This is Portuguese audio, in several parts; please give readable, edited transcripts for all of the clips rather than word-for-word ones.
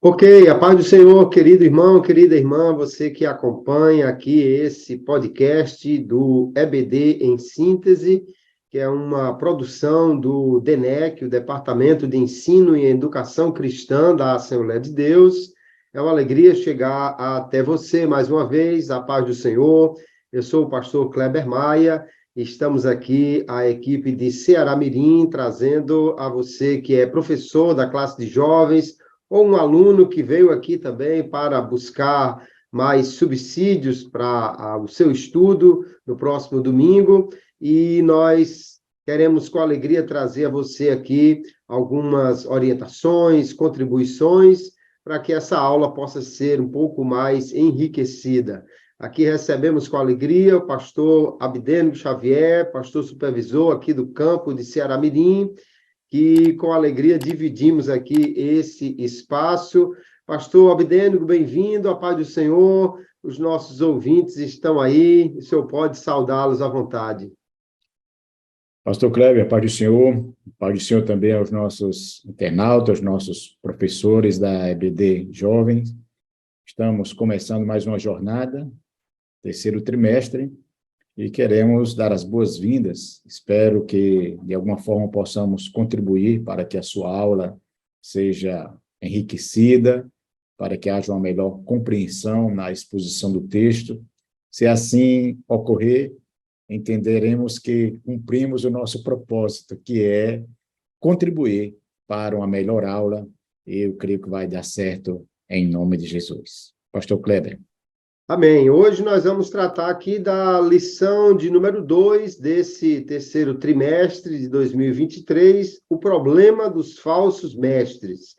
Ok, a paz do Senhor, querido irmão, querida irmã, você que acompanha aqui esse podcast do EBD em Síntese, que é uma produção do DENEC, o Departamento de Ensino e Educação Cristã da Assembleia de Deus. É uma alegria chegar até você mais uma vez, a paz do Senhor. Eu sou o pastor Kleber Maia, estamos aqui, a equipe de Ceará Mirim, trazendo a você que é professor da classe de jovens, ou um aluno que veio aqui também para buscar mais subsídios para o seu estudo no próximo domingo, e nós queremos com alegria trazer a você aqui algumas orientações, contribuições, para que essa aula possa ser um pouco mais enriquecida. Aqui recebemos com alegria o pastor Abdênico Xavier, pastor supervisor aqui do campo de Ceará Mirim, que com alegria dividimos aqui esse espaço. Pastor Abdênico, bem-vindo, a paz do Senhor, os nossos ouvintes estão aí, o senhor pode saudá-los à vontade. Pastor Kleber, paz do Senhor também aos nossos internautas, nossos professores da EBD Jovens. Estamos começando mais uma jornada, terceiro trimestre, e queremos dar as boas-vindas. Espero que, de alguma forma, possamos contribuir para que a sua aula seja enriquecida, para que haja uma melhor compreensão na exposição do texto. Se assim ocorrer, entenderemos que cumprimos o nosso propósito, que é contribuir para uma melhor aula, e eu creio que vai dar certo em nome de Jesus. Pastor Kleber. Amém. Hoje nós vamos tratar aqui da lição de número 2 desse terceiro trimestre de 2023, o problema dos falsos mestres.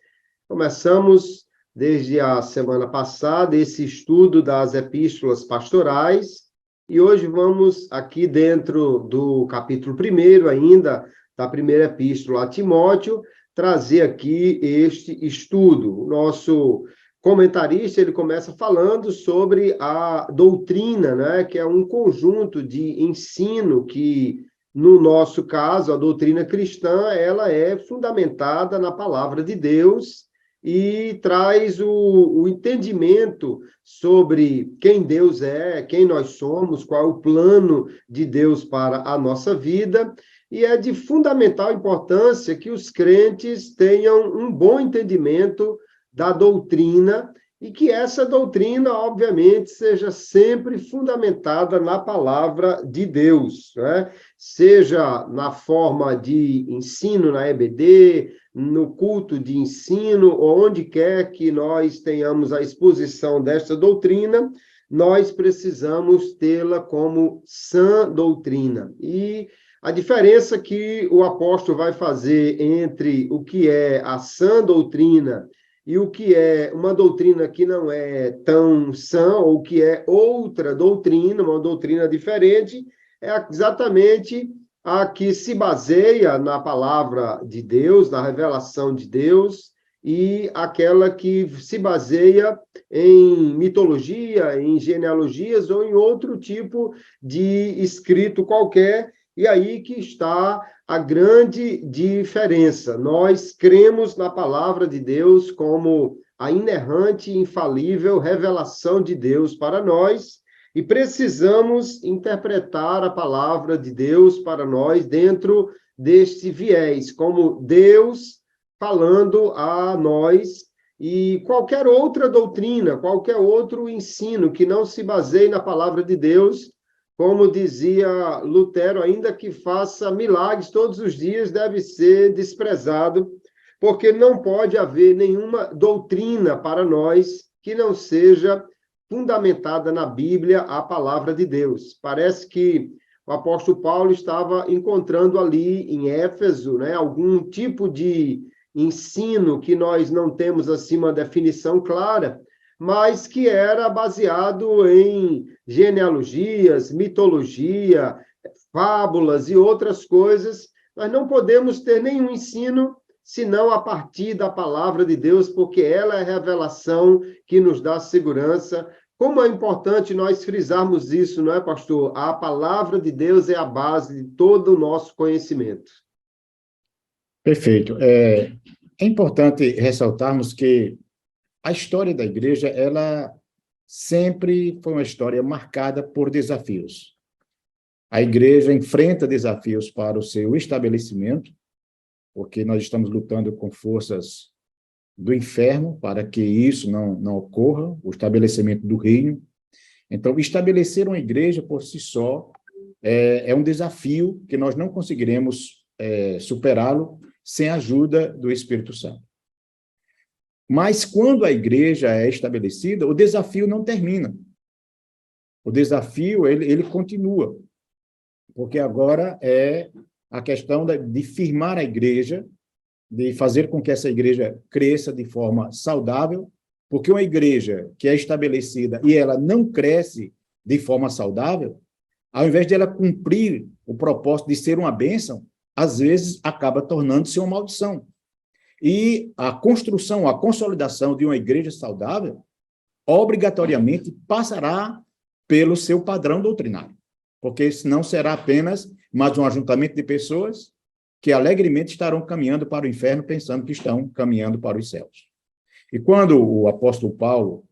Começamos desde a semana passada esse estudo das epístolas pastorais e hoje vamos aqui dentro do capítulo 1 ainda, da primeira epístola a Timóteo, trazer aqui este estudo. O nosso comentarista, ele começa falando sobre a doutrina, né, que é um conjunto de ensino que, no nosso caso, a doutrina cristã, ela é fundamentada na palavra de Deus e traz o entendimento sobre quem Deus é, quem nós somos, qual é o plano de Deus para a nossa vida, e é de fundamental importância que os crentes tenham um bom entendimento da doutrina, e que essa doutrina, obviamente, seja sempre fundamentada na palavra de Deus, né? Seja na forma de ensino na EBD, no culto de ensino, ou onde quer que nós tenhamos a exposição desta doutrina, nós precisamos tê-la como sã doutrina. E a diferença que o apóstolo vai fazer entre o que é a sã doutrina e o que é uma doutrina que não é tão sã, ou que é outra doutrina, uma doutrina diferente, é exatamente a que se baseia na palavra de Deus, na revelação de Deus, e aquela que se baseia em mitologia, em genealogias ou em outro tipo de escrito qualquer, e aí que está a grande diferença. Nós cremos na palavra de Deus como a inerrante e infalível revelação de Deus para nós e precisamos interpretar a palavra de Deus para nós dentro deste viés, como Deus falando a nós, e qualquer outra doutrina, qualquer outro ensino que não se baseie na palavra de Deus, como dizia Lutero, ainda que faça milagres todos os dias, deve ser desprezado, porque não pode haver nenhuma doutrina para nós que não seja fundamentada na Bíblia, a palavra de Deus. Parece que o apóstolo Paulo estava encontrando ali em Éfeso, né, algum tipo de ensino que nós não temos assim uma definição clara, mas que era baseado em genealogias, mitologia, fábulas e outras coisas. Nós não podemos ter nenhum ensino senão a partir da palavra de Deus, porque ela é a revelação que nos dá segurança. Como é importante nós frisarmos isso, não é, pastor? A palavra de Deus é a base de todo o nosso conhecimento. Perfeito. É importante ressaltarmos que a história da igreja, ela sempre foi uma história marcada por desafios. A igreja enfrenta desafios para o seu estabelecimento, porque nós estamos lutando com forças do inferno para que isso não ocorra, o estabelecimento do reino. Então, estabelecer uma igreja por si só é um desafio que nós não conseguiremos superá-lo sem a ajuda do Espírito Santo. Mas, quando a igreja é estabelecida, o desafio não termina. O desafio, ele continua, porque agora é a questão de firmar a igreja, de fazer com que essa igreja cresça de forma saudável, porque uma igreja que é estabelecida e ela não cresce de forma saudável, ao invés de ela cumprir o propósito de ser uma bênção, às vezes acaba tornando-se uma maldição. E a construção, a consolidação de uma igreja saudável, obrigatoriamente passará pelo seu padrão doutrinário, porque senão será apenas mais um ajuntamento de pessoas que alegremente estarão caminhando para o inferno, pensando que estão caminhando para os céus. E quando o apóstolo Paulo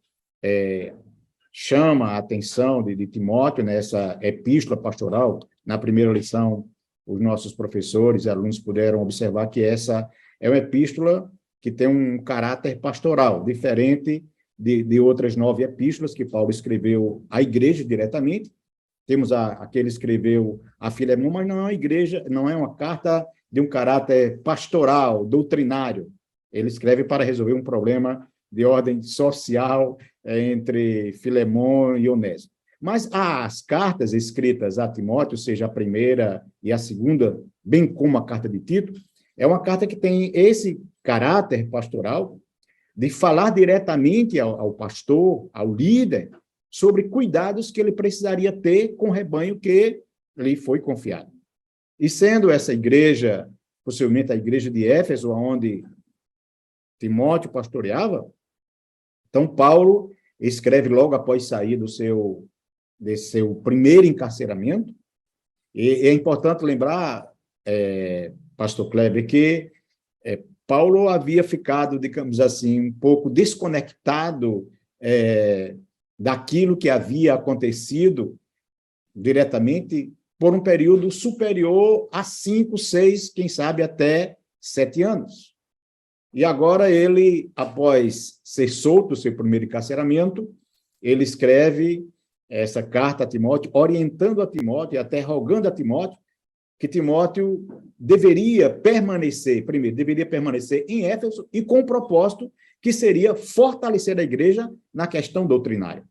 chama a atenção de Timóteo nessa epístola pastoral, na primeira lição, os nossos professores e alunos puderam observar que essa é uma epístola que tem um caráter pastoral, diferente de outras 9 epístolas que Paulo escreveu à igreja diretamente. Temos a que ele escreveu a Filemão, mas não é uma igreja, não é uma carta de um caráter pastoral, doutrinário. Ele escreve para resolver um problema de ordem social entre Filemão e Onésimo. Mas as cartas escritas a Timóteo, seja a primeira e a segunda, bem como a carta de Tito, é uma carta que tem esse caráter pastoral de falar diretamente ao pastor, ao líder, sobre cuidados que ele precisaria ter com o rebanho que lhe foi confiado. E sendo essa igreja, possivelmente a igreja de Éfeso, onde Timóteo pastoreava, então Paulo escreve logo após sair desse seu primeiro encarceramento, e é importante lembrar, pastor Kleber, que Paulo havia ficado, digamos assim, um pouco desconectado daquilo que havia acontecido diretamente por um período superior a 5, 6, quem sabe até 7 anos. E agora ele, após ser solto do seu primeiro encarceramento, ele escreve essa carta a Timóteo, orientando a Timóteo e até rogando a Timóteo que Timóteo deveria permanecer em Éfeso e com o propósito que seria fortalecer a igreja na questão doutrinária.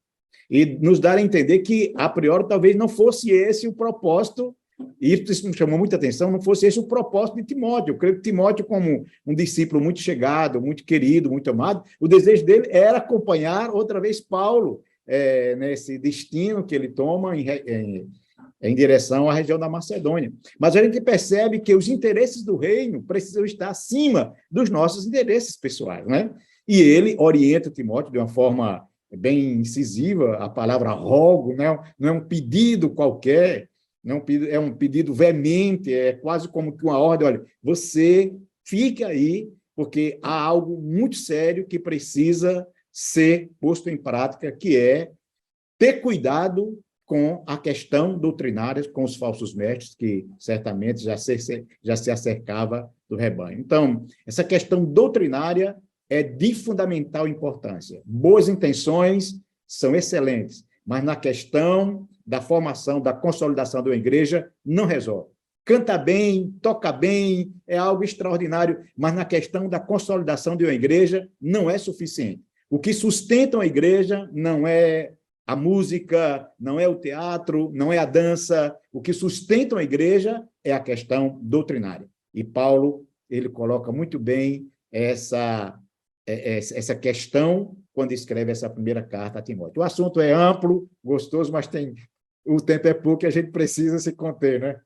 E nos dar a entender que, a priori, talvez não fosse esse o propósito, e isso me chamou muita atenção, não fosse esse o propósito de Timóteo. Eu creio que Timóteo, como um discípulo muito chegado, muito querido, muito amado, o desejo dele era acompanhar outra vez Paulo nesse destino que ele toma em direção à região da Macedônia. Mas a gente percebe que os interesses do reino precisam estar acima dos nossos interesses pessoais, né? E ele orienta Timóteo de uma forma bem incisiva, a palavra rogo, né? Não é um pedido qualquer, não é um pedido veemente, é quase como que uma ordem, olha, você fique aí, porque há algo muito sério que precisa ser posto em prática, que é ter cuidado com a questão doutrinária, com os falsos mestres, que certamente já se acercava do rebanho. Então, essa questão doutrinária é de fundamental importância. Boas intenções são excelentes, mas na questão da formação, da consolidação de uma igreja, não resolve. Canta bem, toca bem, é algo extraordinário, mas na questão da consolidação de uma igreja, não é suficiente. O que sustenta uma igreja não é a música, não é o teatro, não é a dança. O que sustenta uma igreja é a questão doutrinária. E Paulo, ele coloca muito bem essa questão quando escreve essa primeira carta a Timóteo. O assunto é amplo, gostoso, mas o tempo é pouco e a gente precisa se conter, né?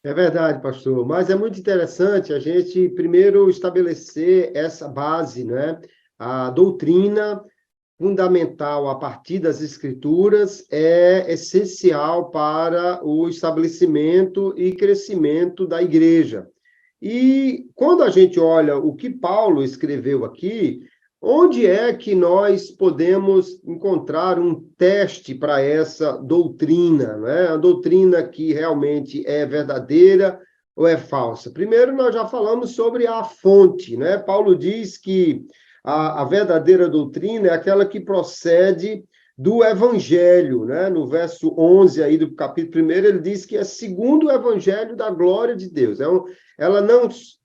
É verdade, pastor. Mas é muito interessante a gente primeiro estabelecer essa base, né? A doutrina fundamental a partir das Escrituras é essencial para o estabelecimento e crescimento da igreja. E quando a gente olha o que Paulo escreveu aqui, onde é que nós podemos encontrar um teste para essa doutrina, né? A doutrina que realmente é verdadeira ou é falsa? Primeiro, nós já falamos sobre a fonte, né? Paulo diz que a verdadeira doutrina é aquela que procede do Evangelho, né? No verso 11 aí do capítulo 1, ele diz que é segundo o Evangelho da glória de Deus. Ela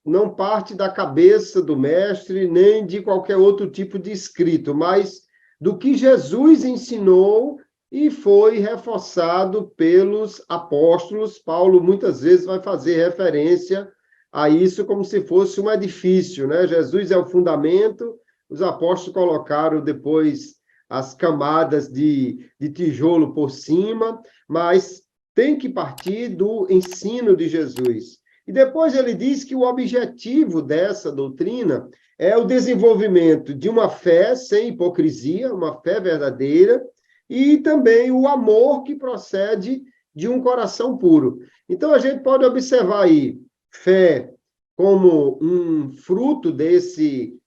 não parte da cabeça do mestre, nem de qualquer outro tipo de escrito, mas do que Jesus ensinou e foi reforçado pelos apóstolos. Paulo muitas vezes vai fazer referência a isso como se fosse um edifício, né? Jesus é o fundamento, os apóstolos colocaram depois as camadas de tijolo por cima, mas tem que partir do ensino de Jesus. E depois ele diz que o objetivo dessa doutrina é o desenvolvimento de uma fé sem hipocrisia, uma fé verdadeira, e também o amor que procede de um coração puro. Então, a gente pode observar aí fé como um fruto desse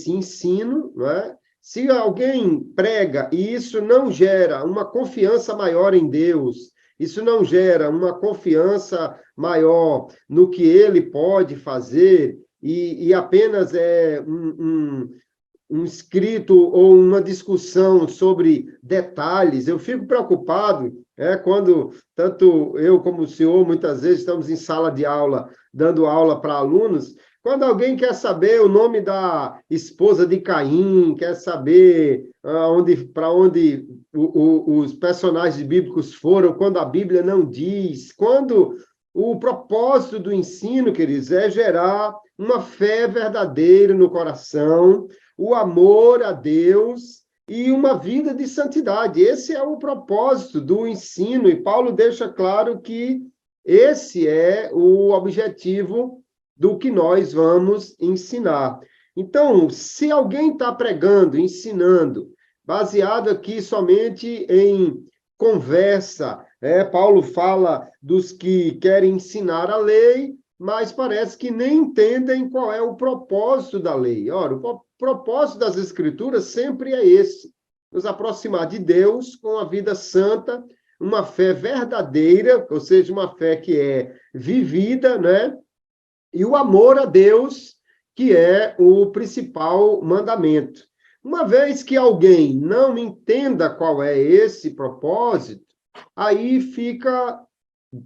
ensino, não é? Se alguém prega e isso não gera uma confiança maior em Deus, isso não gera uma confiança maior no que ele pode fazer, e apenas é um escrito ou uma discussão sobre detalhes, eu fico preocupado quando tanto eu como o senhor, muitas vezes, estamos em sala de aula, dando aula para alunos, quando alguém quer saber o nome da esposa de Caim, quer saber para onde os personagens bíblicos foram, quando a Bíblia não diz, quando o propósito do ensino, queridos, é gerar uma fé verdadeira no coração, o amor a Deus e uma vida de santidade. Esse é o propósito do ensino, e Paulo deixa claro que esse é o objetivo do que nós vamos ensinar. Então, se alguém está pregando, ensinando, baseado aqui somente em conversa, Paulo fala dos que querem ensinar a lei, mas parece que nem entendem qual é o propósito da lei. Ora, o propósito das Escrituras sempre é esse: nos aproximar de Deus com a vida santa, uma fé verdadeira, ou seja, uma fé que é vivida, né? E o amor a Deus, que é o principal mandamento. Uma vez que alguém não entenda qual é esse propósito, aí fica,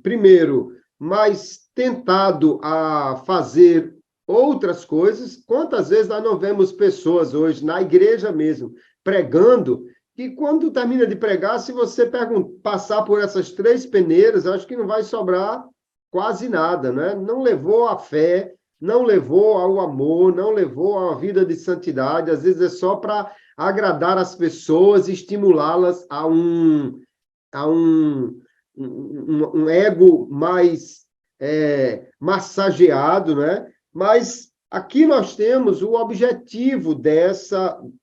primeiro, mais tentado a fazer outras coisas. Quantas vezes nós não vemos pessoas hoje, na igreja mesmo, pregando, que quando termina de pregar, se você passar por essas 3 peneiras, acho que não vai sobrar quase nada, né? Não levou a fé, não levou ao amor, não levou a uma vida de santidade, às vezes é só para agradar as pessoas e estimulá-las a um ego mais massageado, né? Mas aqui nós temos o objetivo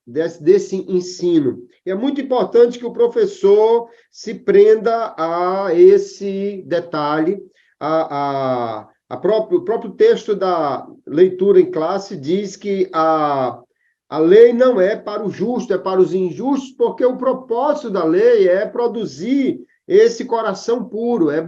desse ensino. E é muito importante que o professor se prenda a esse detalhe. O próprio texto da leitura em classe diz que a lei não é para o justo, é para os injustos, porque o propósito da lei é produzir esse coração puro, é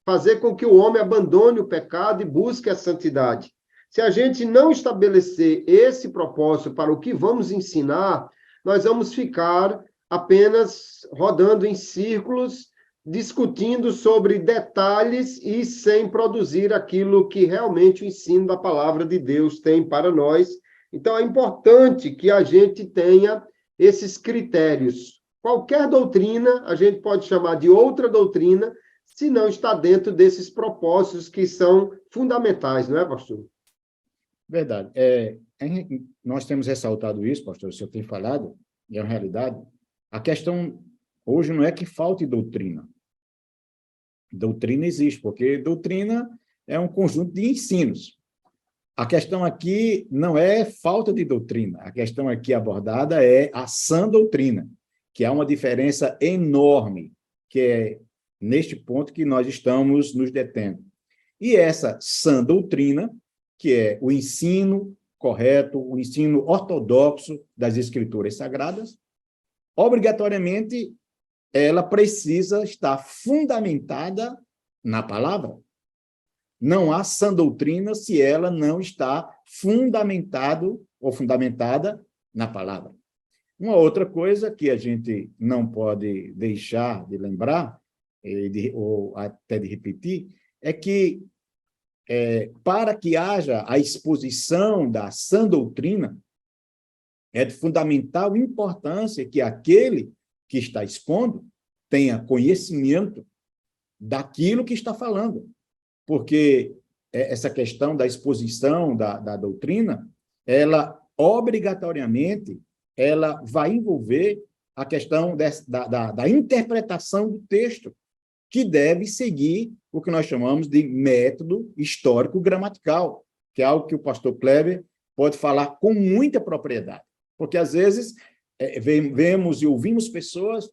fazer com que o homem abandone o pecado e busque a santidade. Se a gente não estabelecer esse propósito para o que vamos ensinar, nós vamos ficar apenas rodando em círculos, discutindo sobre detalhes e sem produzir aquilo que realmente o ensino da palavra de Deus tem para nós. Então, é importante que a gente tenha esses critérios. Qualquer doutrina, a gente pode chamar de outra doutrina, se não está dentro desses propósitos que são fundamentais, não é, pastor? Verdade. Nós temos ressaltado isso, pastor, o senhor tem falado, e é uma realidade. A questão hoje não é que falte doutrina. Doutrina existe, porque doutrina é um conjunto de ensinos. A questão aqui não é falta de doutrina, a questão aqui abordada é a sã doutrina, que há uma diferença enorme, que é neste ponto que nós estamos nos detendo. E essa sã doutrina, que é o ensino correto, o ensino ortodoxo das Escrituras Sagradas, obrigatoriamente ela precisa estar fundamentada na palavra. Não há sã doutrina se ela não está fundamentado ou fundamentada na palavra. Uma outra coisa que a gente não pode deixar de lembrar, ou até de repetir, é que para que haja a exposição da sã doutrina, é de fundamental importância que aquele que está expondo tenha conhecimento daquilo que está falando. Porque essa questão da exposição da doutrina, ela obrigatoriamente ela vai envolver a questão da interpretação do texto, que deve seguir o que nós chamamos de método histórico-gramatical, que é algo que o pastor Kleber pode falar com muita propriedade. Porque, às vezes, vemos e ouvimos pessoas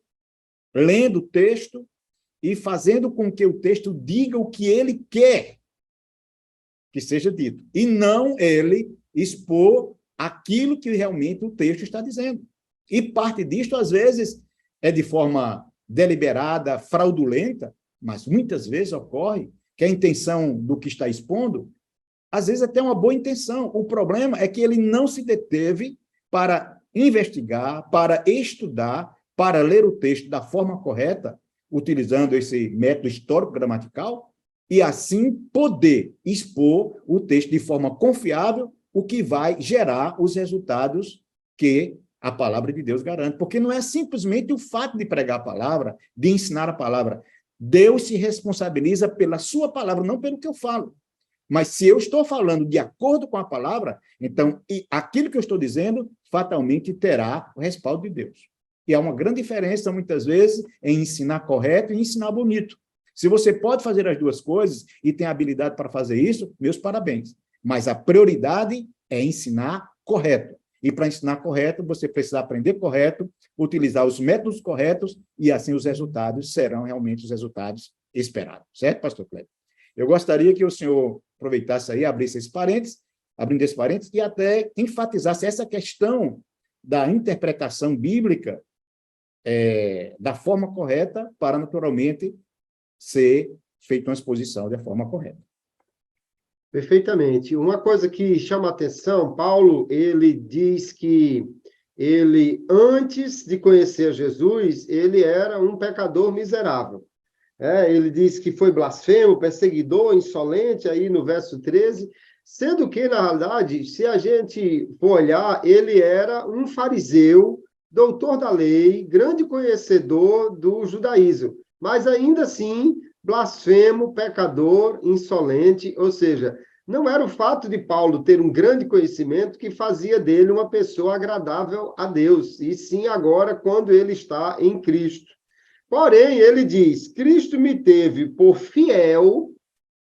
lendo o texto e fazendo com que o texto diga o que ele quer que seja dito, e não ele expor aquilo que realmente o texto está dizendo. E parte disto, às vezes, é de forma deliberada, fraudulenta, mas muitas vezes ocorre que a intenção do que está expondo, às vezes até uma boa intenção. O problema é que ele não se deteve para investigar, para estudar, para ler o texto da forma correta, utilizando esse método histórico-gramatical, e assim poder expor o texto de forma confiável, o que vai gerar os resultados que a palavra de Deus garante. Porque não é simplesmente o fato de pregar a palavra, de ensinar a palavra. Deus se responsabiliza pela sua palavra, não pelo que eu falo. Mas se eu estou falando de acordo com a palavra, então aquilo que eu estou dizendo fatalmente terá o respaldo de Deus. E há uma grande diferença, muitas vezes, em ensinar correto e ensinar bonito. Se você pode fazer as duas coisas e tem habilidade para fazer isso, meus parabéns. Mas a prioridade é ensinar correto. E para ensinar correto, você precisa aprender correto, utilizar os métodos corretos, e assim os resultados serão realmente os resultados esperados. Certo, pastor Kleber? Eu gostaria que o senhor aproveitasse aí, abrisse esse parênteses, abrindo esse parênteses, e até enfatizasse essa questão da interpretação bíblica da forma correta para, naturalmente, ser feita uma exposição da forma correta. Perfeitamente. Uma coisa que chama a atenção, Paulo, ele diz que ele, antes de conhecer Jesus, ele era um pecador miserável. Ele diz que foi blasfemo, perseguidor, insolente, aí no verso 13, sendo que, na realidade, se a gente for olhar, ele era um fariseu, doutor da lei, grande conhecedor do judaísmo, mas ainda assim, blasfemo, pecador, insolente, ou seja, não era o fato de Paulo ter um grande conhecimento que fazia dele uma pessoa agradável a Deus, e sim agora quando ele está em Cristo. Porém, ele diz, Cristo me teve por fiel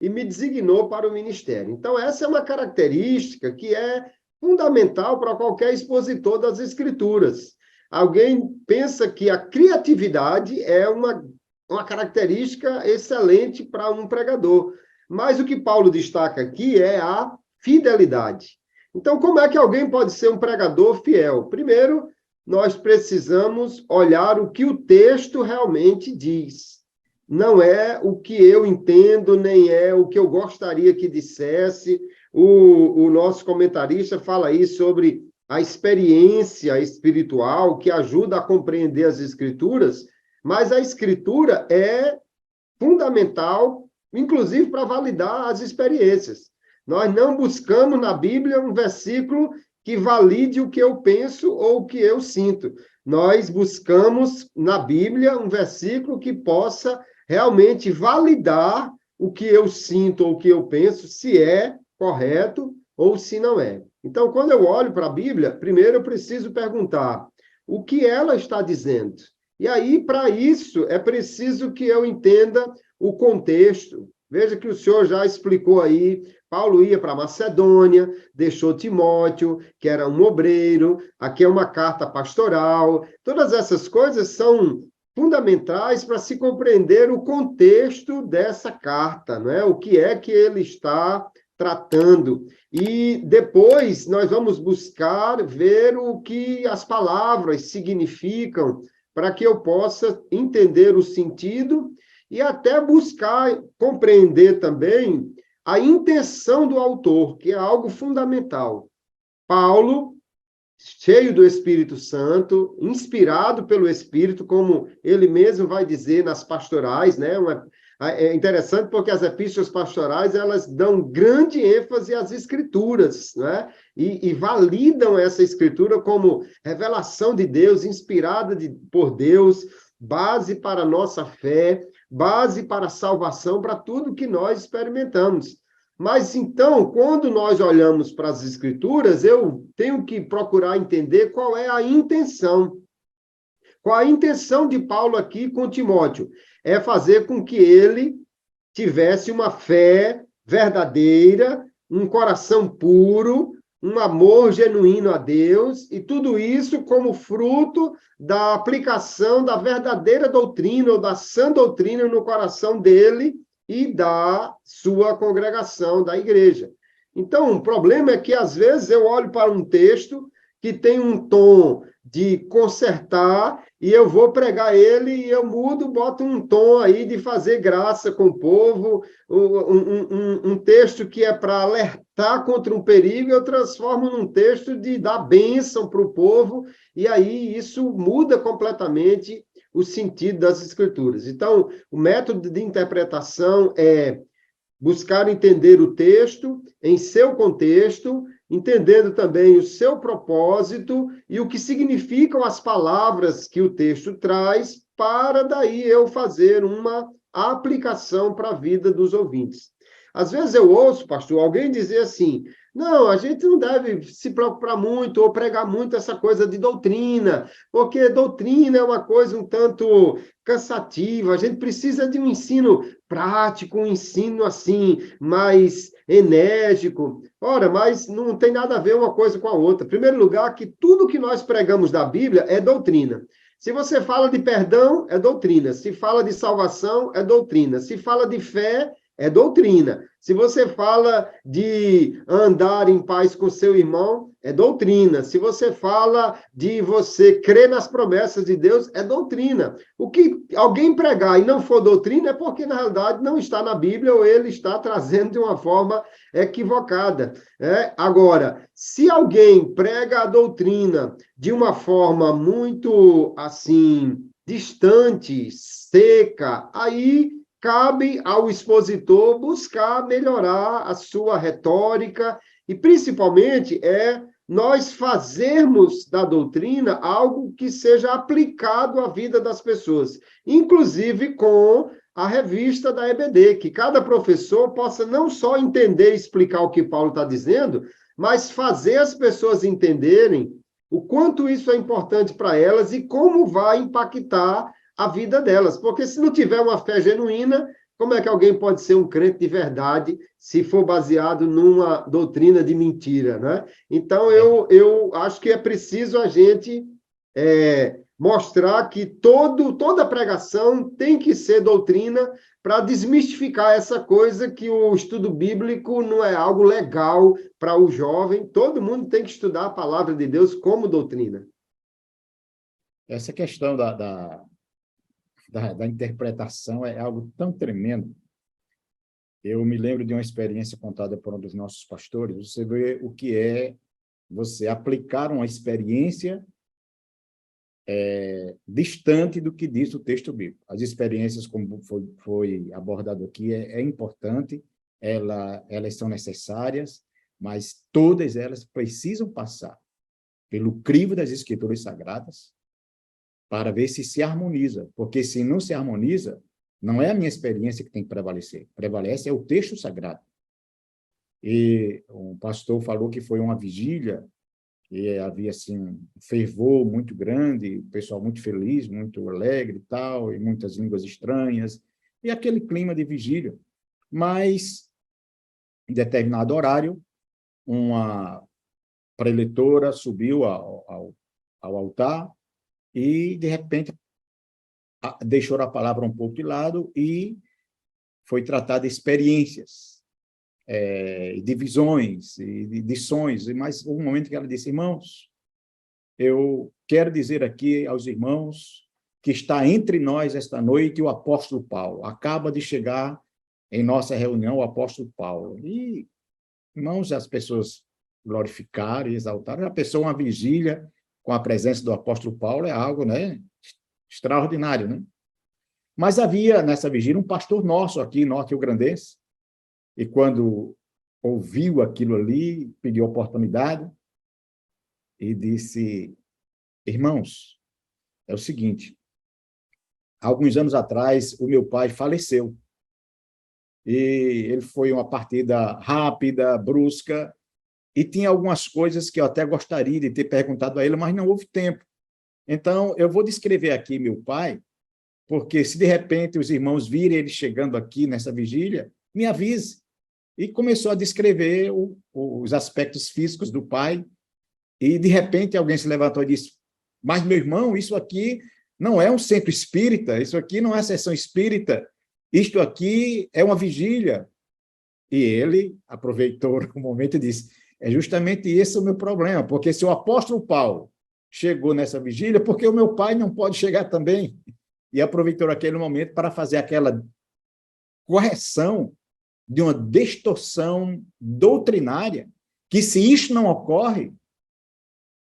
e me designou para o ministério. Então, essa é uma característica que é fundamental para qualquer expositor das Escrituras. Alguém pensa que a criatividade é uma característica excelente para um pregador. Mas o que Paulo destaca aqui é a fidelidade. Então, como é que alguém pode ser um pregador fiel? Primeiro, nós precisamos olhar o que o texto realmente diz. Não é o que eu entendo, nem é o que eu gostaria que dissesse. O nosso comentarista fala aí sobre a experiência espiritual que ajuda a compreender as Escrituras, mas a Escritura é fundamental, inclusive para validar as experiências. Nós não buscamos na Bíblia um versículo que valide o que eu penso ou o que eu sinto. Nós buscamos na Bíblia um versículo que possa realmente validar o que eu sinto ou o que eu penso, se é correto ou se não é. Então, quando eu olho para a Bíblia, primeiro eu preciso perguntar o que ela está dizendo. E aí, para isso, é preciso que eu entenda o contexto. Veja que o senhor já explicou aí, Paulo ia para Macedônia, deixou Timóteo, que era um obreiro, aqui é uma carta pastoral. Todas essas coisas são fundamentais para se compreender o contexto dessa carta, não é? O que é que ele está tratando. E depois nós vamos buscar ver o que as palavras significam, para que eu possa entender o sentido e até buscar compreender também a intenção do autor, que é algo fundamental. Paulo, cheio do Espírito Santo, inspirado pelo Espírito, como ele mesmo vai dizer nas pastorais, né? É interessante porque as epístolas pastorais, elas dão grande ênfase às escrituras, né? E validam essa escritura como revelação de Deus, inspirada por Deus, base para a nossa fé, base para a salvação, para tudo que nós experimentamos. Mas, então, quando nós olhamos para as Escrituras, eu tenho que procurar entender qual é a intenção. Qual a intenção de Paulo aqui com Timóteo? É fazer com que ele tivesse uma fé verdadeira, um coração puro, um amor genuíno a Deus, e tudo isso como fruto da aplicação da verdadeira doutrina, ou da sã doutrina no coração dele, e da sua congregação, da igreja. Então, o problema é que, às vezes, eu olho para um texto que tem um tom de consertar, e eu vou pregar ele, e eu mudo, boto um tom aí de fazer graça com o povo, um texto que é para alertar contra um perigo, eu transformo num texto de dar bênção para o povo, e aí isso muda completamente o sentido das Escrituras. Então, o método de interpretação é buscar entender o texto em seu contexto, entendendo também o seu propósito e o que significam as palavras que o texto traz, para daí eu fazer uma aplicação para a vida dos ouvintes. Às vezes eu ouço, pastor, alguém dizer assim: não, a gente não deve se preocupar muito ou pregar muito essa coisa de doutrina, porque doutrina é uma coisa um tanto cansativa, a gente precisa de um ensino prático, um ensino assim, mais enérgico. Ora, mas não tem nada a ver uma coisa com a outra. Em primeiro lugar, que tudo que nós pregamos da Bíblia é doutrina. Se você fala de perdão, é doutrina. Se fala de salvação, é doutrina. Se fala de fé, é doutrina. Se você fala de andar em paz com seu irmão, é doutrina. Se você fala de você crer nas promessas de Deus, é doutrina. O que alguém pregar e não for doutrina é porque, na realidade, não está na Bíblia ou ele está trazendo de uma forma equivocada. Agora, se alguém prega a doutrina de uma forma muito, assim, distante, seca, aí cabe ao expositor buscar melhorar a sua retórica e, principalmente, nós fazermos da doutrina algo que seja aplicado à vida das pessoas, inclusive com a revista da EBD, que cada professor possa não só entender e explicar o que Paulo está dizendo, mas fazer as pessoas entenderem o quanto isso é importante para elas e como vai impactar a vida delas. Porque se não tiver uma fé genuína, como é que alguém pode ser um crente de verdade se for baseado numa doutrina de mentira, né? Então, eu acho que é preciso a gente mostrar que toda pregação tem que ser doutrina para desmistificar essa coisa que o estudo bíblico não é algo legal para o jovem. Todo mundo tem que estudar a palavra de Deus como doutrina. Essa questão da interpretação é algo tão tremendo. Eu me lembro de uma experiência contada por um dos nossos pastores. Você vê o que é você aplicar uma experiência distante do que diz o texto bíblico. As experiências, como foi abordado aqui, é importante, elas são necessárias, mas todas elas precisam passar pelo crivo das Escrituras Sagradas para ver se harmoniza, porque se não se harmoniza, não é a minha experiência que tem que prevalecer, prevalece é o texto sagrado. E o pastor falou que foi uma vigília, e havia assim, um fervor muito grande, o pessoal muito feliz, muito alegre e tal, e muitas línguas estranhas, e aquele clima de vigília. Mas, em determinado horário, uma preletora subiu ao altar e, de repente, deixou a palavra um pouco de lado e foi tratar de experiências. de visões, e de sonhos, mas houve um momento que ela disse: irmãos, eu quero dizer aqui aos irmãos que está entre nós esta noite o apóstolo Paulo. Acaba de chegar em nossa reunião o apóstolo Paulo. E, irmãos, as pessoas glorificaram e exaltaram. A pessoa, uma vigília com a presença do apóstolo Paulo é algo, né, extraordinário, né? Mas havia nessa vigília um pastor nosso aqui, norte-rio-grandense, e quando ouviu aquilo ali, pediu oportunidade e disse: irmãos, é o seguinte, alguns anos atrás o meu pai faleceu, e ele foi uma partida rápida, brusca, e tinha algumas coisas que eu até gostaria de ter perguntado a ele, mas não houve tempo. Então, eu vou descrever aqui meu pai, porque se de repente os irmãos virem ele chegando aqui nessa vigília, me avise. E começou a descrever os aspectos físicos do pai, e de repente alguém se levantou e disse: mas, meu irmão, isso aqui não é um centro espírita, isso aqui não é sessão espírita, isto aqui é uma vigília. E ele aproveitou o momento e disse: é justamente esse o meu problema, porque se o apóstolo Paulo chegou nessa vigília, porque o meu pai não pode chegar também. E aproveitou aquele momento para fazer aquela correção de uma distorção doutrinária, que se isso não ocorre,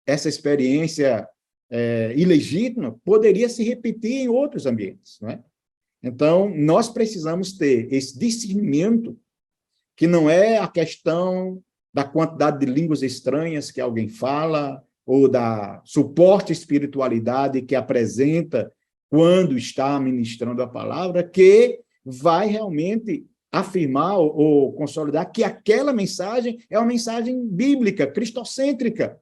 essa experiência ilegítima poderia se repetir em outros ambientes, não é? Então, nós precisamos ter esse discernimento, que não é a questão da quantidade de línguas estranhas que alguém fala, ou da suporte espiritualidade que apresenta quando está ministrando a palavra, que vai realmente afirmar ou consolidar que aquela mensagem é uma mensagem bíblica, cristocêntrica,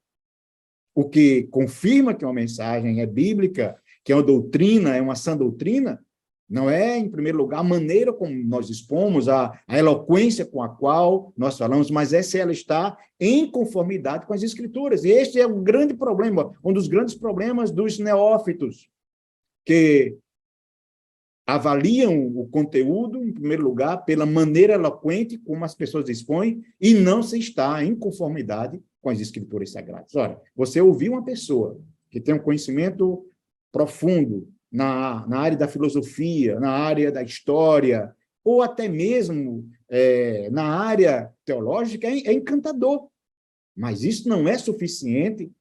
o que confirma que uma mensagem é bíblica, que é uma doutrina, é uma sã doutrina, não é, em primeiro lugar, a maneira como nós expomos, a eloquência com a qual nós falamos, mas é se ela está em conformidade com as Escrituras. E este é um grande problema, um dos grandes problemas dos neófitos, que avaliam o conteúdo, em primeiro lugar, pela maneira eloquente como as pessoas expõem, e não se está em conformidade com as Escrituras Sagradas. Ora, você ouvir uma pessoa que tem um conhecimento profundo na área da filosofia, na área da história, ou até mesmo na área teológica, é encantador. Mas isso não é suficiente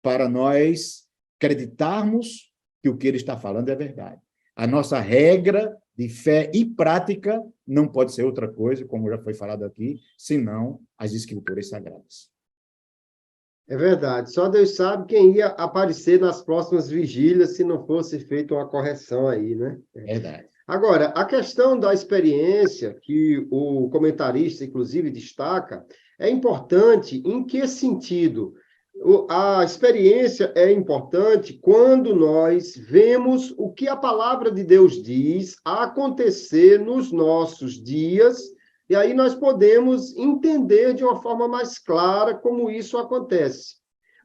para nós acreditarmos que o que ele está falando é verdade. A nossa regra de fé e prática não pode ser outra coisa, como já foi falado aqui, senão as Escrituras Sagradas. É verdade. Só Deus sabe quem ia aparecer nas próximas vigílias se não fosse feita uma correção aí, né? Verdade. Agora, a questão da experiência, que o comentarista, inclusive, destaca, é importante em que sentido? A experiência é importante quando nós vemos o que a palavra de Deus diz acontecer nos nossos dias, e aí nós podemos entender de uma forma mais clara como isso acontece.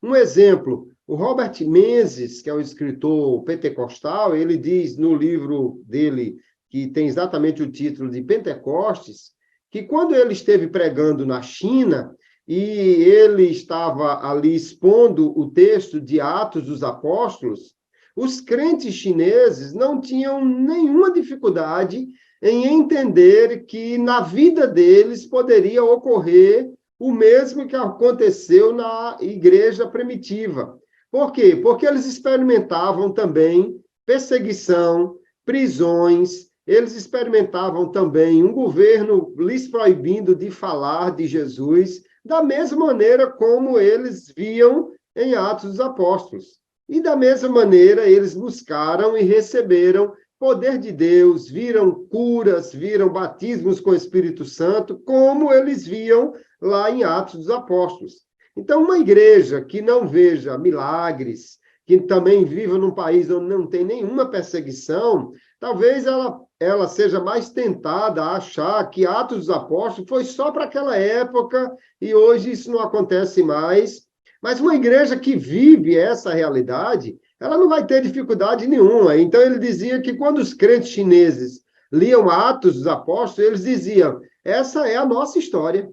Um exemplo, o Robert Menzies, que é um escritor pentecostal, ele diz no livro dele, que tem exatamente o título de Pentecostes, que quando ele esteve pregando na China, e ele estava ali expondo o texto de Atos dos Apóstolos, os crentes chineses não tinham nenhuma dificuldade em entender que na vida deles poderia ocorrer o mesmo que aconteceu na igreja primitiva. Por quê? Porque eles experimentavam também perseguição, prisões, eles experimentavam também um governo lhes proibindo de falar de Jesus, da mesma maneira como eles viam em Atos dos Apóstolos. E da mesma maneira eles buscaram e receberam poder de Deus, viram curas, viram batismos com o Espírito Santo, como eles viam lá em Atos dos Apóstolos. Então, uma igreja que não veja milagres, que também viva num país onde não tem nenhuma perseguição, talvez ela seja mais tentada a achar que Atos dos Apóstolos foi só para aquela época e hoje isso não acontece mais. Mas uma igreja que vive essa realidade, ela não vai ter dificuldade nenhuma. Então, ele dizia que quando os crentes chineses liam Atos dos Apóstolos, eles diziam: Essa é a nossa história.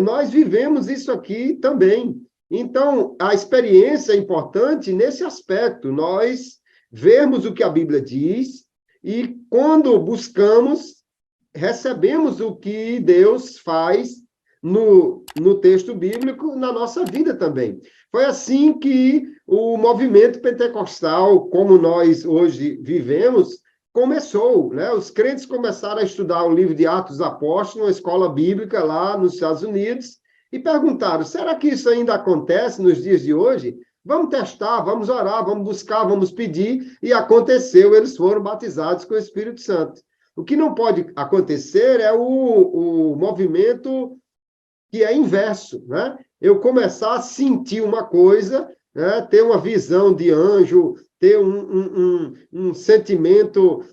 Nós vivemos isso aqui também. Então, a experiência é importante nesse aspecto, nós vermos o que a Bíblia diz e, quando buscamos, recebemos o que Deus faz no texto bíblico, na nossa vida também. Foi assim que o movimento pentecostal, como nós hoje vivemos, começou, né? Os crentes começaram a estudar o livro de Atos dos Apóstolos, uma escola bíblica lá nos Estados Unidos, e perguntaram, será que isso ainda acontece nos dias de hoje? Vamos testar, vamos orar, vamos buscar, vamos pedir, e aconteceu, eles foram batizados com o Espírito Santo. O que não pode acontecer é o movimento que é inverso, né? Eu começar a sentir uma coisa, né? Ter uma visão de anjo, ter um sentimento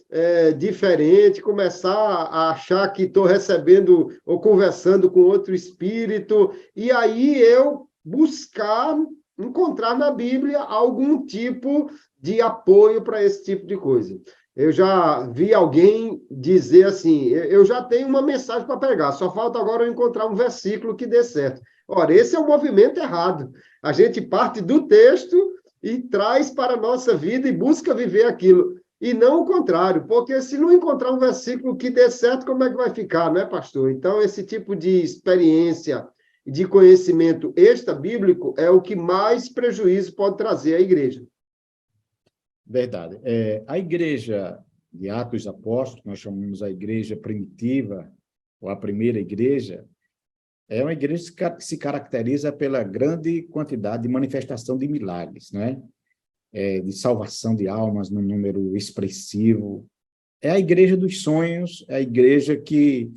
diferente, começar a achar que estou recebendo ou conversando com outro espírito, e aí eu buscar encontrar na Bíblia algum tipo de apoio para esse tipo de coisa. Eu já vi alguém dizer assim, eu já tenho uma mensagem para pregar, só falta agora eu encontrar um versículo que dê certo. Ora, esse é o movimento errado. A gente parte do texto e traz para a nossa vida e busca viver aquilo. E não o contrário, porque se não encontrar um versículo que dê certo, como é que vai ficar, não é, pastor? Então, esse tipo de experiência, de conhecimento extra-bíblico é o que mais prejuízo pode trazer à igreja. Verdade. A igreja de Atos dos Apóstolos, nós chamamos a igreja primitiva, ou a primeira igreja, é uma igreja que se caracteriza pela grande quantidade de manifestação de milagres, não é? De salvação de almas num número expressivo. É a igreja dos sonhos, é a igreja que,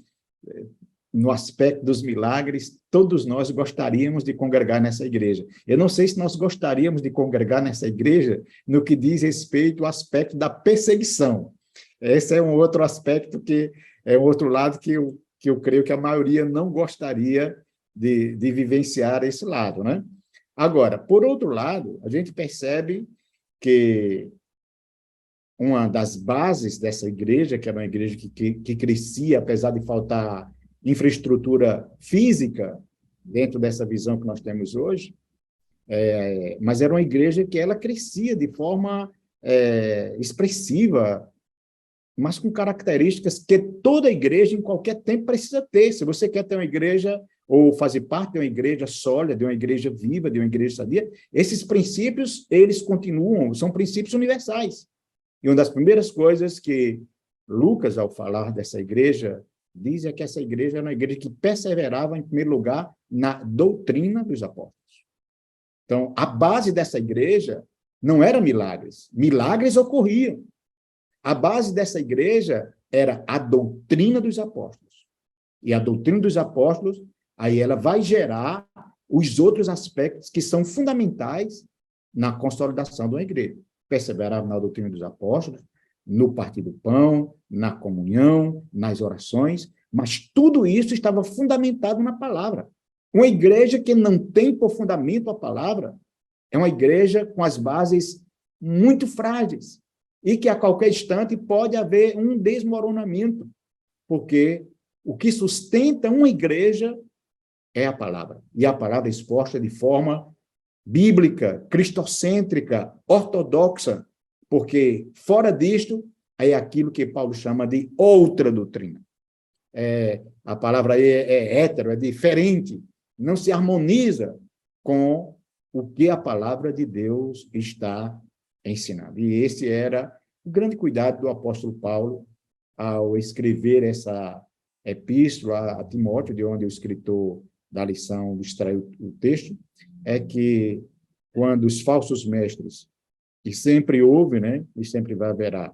no aspecto dos milagres, todos nós gostaríamos de congregar nessa igreja. Eu não sei se nós gostaríamos de congregar nessa igreja no que diz respeito ao aspecto da perseguição. Esse é um outro aspecto que é um outro lado que eu creio que a maioria não gostaria de vivenciar esse lado, né? Agora, por outro lado, a gente percebe que uma das bases dessa igreja, que era uma igreja que crescia, apesar de faltar infraestrutura física dentro dessa visão que nós temos hoje, mas era uma igreja que ela crescia de forma expressiva, mas com características que toda igreja, em qualquer tempo, precisa ter. Se você quer ter uma igreja, ou fazer parte de uma igreja sólida, de uma igreja viva, de uma igreja sadia, esses princípios, eles continuam, são princípios universais. E uma das primeiras coisas que Lucas, ao falar dessa igreja, diz é que essa igreja era uma igreja que perseverava, em primeiro lugar, na doutrina dos apóstolos. Então, a base dessa igreja não era milagres. Milagres ocorriam. A base dessa igreja era a doutrina dos apóstolos. E a doutrina dos apóstolos, aí ela vai gerar os outros aspectos que são fundamentais na consolidação de uma igreja. Perseveravam na doutrina dos apóstolos, no partir do pão, na comunhão, nas orações, mas tudo isso estava fundamentado na palavra. Uma igreja que não tem por fundamento a palavra é uma igreja com as bases muito frágeis e que a qualquer instante pode haver um desmoronamento, porque o que sustenta uma igreja é a palavra, e a palavra exposta de forma bíblica, cristocêntrica, ortodoxa, porque fora disto é aquilo que Paulo chama de outra doutrina. A palavra aí é hétero, é diferente, não se harmoniza com o que a palavra de Deus está ensinando. E esse era o grande cuidado do apóstolo Paulo ao escrever essa epístola a Timóteo, de onde o escritor da lição extraiu o texto, é que quando os falsos mestres, que sempre houve, né, e sempre vai haverá,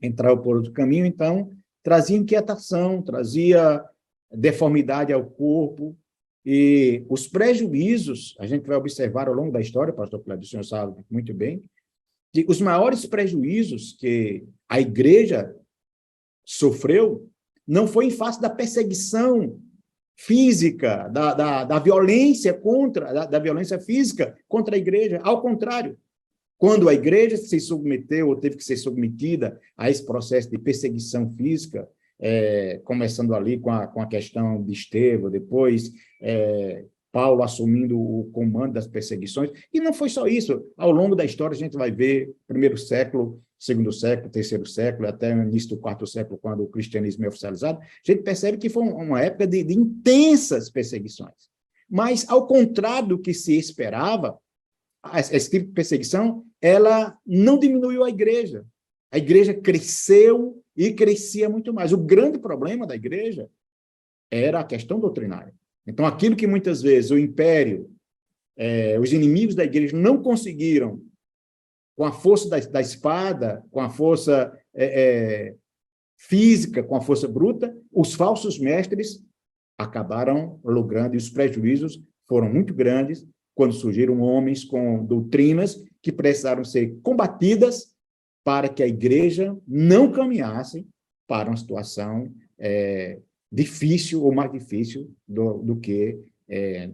entraram por outro caminho, então trazia inquietação, trazia deformidade ao corpo, e os prejuízos, a gente vai observar ao longo da história, pastor Cléber, o senhor sabe muito bem, que os maiores prejuízos que a igreja sofreu não foi em face da perseguição física, da violência da violência física contra a igreja. Ao contrário, quando a igreja se submeteu ou teve que ser submetida a esse processo de perseguição física, começando ali com a questão de Estevão, depois Paulo assumindo o comando das perseguições. E não foi só isso. Ao longo da história, a gente vai ver primeiro século, segundo século, terceiro século, até o início do quarto século, quando o cristianismo é oficializado, a gente percebe que foi uma época de intensas perseguições. Mas, ao contrário do que se esperava, esse tipo de perseguição, ela não diminuiu a igreja. A igreja cresceu e crescia muito mais. O grande problema da igreja era a questão doutrinária. Então, aquilo que muitas vezes o império, os inimigos da igreja não conseguiram, com a força da espada, com a força física, com a força bruta, os falsos mestres acabaram logrando, e os prejuízos foram muito grandes quando surgiram homens com doutrinas que precisaram ser combatidas para que a igreja não caminhasse para uma situação difícil ou mais difícil do que